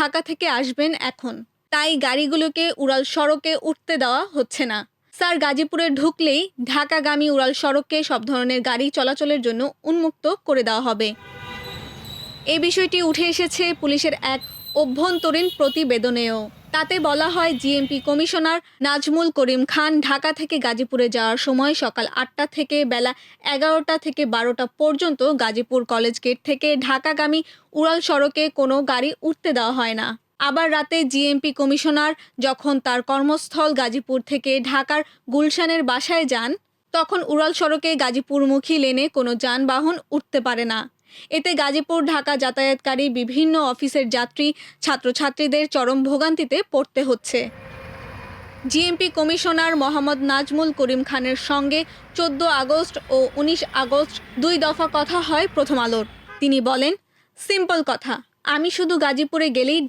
ঢাকা থেকে আসবেন এখন, তাই গাড়িগুলোকে উড়াল সড়কে উঠতে দেওয়া হচ্ছে না। স্যার, গাজীপুরে ঢুকলেই ঢাকাগামী উড়াল সড়ককে সব ধরনের গাড়ি চলাচলের জন্য উন্মুক্ত করে দেওয়া হবে। এই বিষয়টি উঠে এসেছে পুলিশের এক অভ্যন্তরীণ প্রতিবেদনেও। তাতে বলা হয়, জিএমপি কমিশনার নাজমুল করিম খান ঢাকা থেকে গাজীপুরে যাওয়ার সময় সকাল ৮টা থেকে বেলা ১১টা থেকে ১২টা পর্যন্ত গাজীপুর কলেজ গেট থেকে ঢাকাগামী উড়াল সড়কে কোনো গাড়ি উঠতে দেওয়া হয় না। আবার রাতে জিএমপি কমিশনার যখন তার কর্মস্থল গাজীপুর থেকে ঢাকার গুলশানের বাসায় যান, তখন উড়াল সড়কে গাজীপুরমুখী লেনে কোনো যানবাহন উঠতে পারে না। এতে গাজীপুর ঢাকা যাতায়াতকারী বিভিন্ন অফিসের যাত্রী, ছাত্রছাত্রীদের চরম ভোগান্তিতে পড়তে হচ্ছে। জিএমপি কমিশনার মোহাম্মদ নাজমুল করিম খানের সঙ্গে ১৪ আগস্ট ও ১৯ আগস্ট ২ দফা কথা হয় প্রথম আলোর। তিনি বলেন, সিম্পল কথা, আমি শুধু গাজীপুরে গেলেই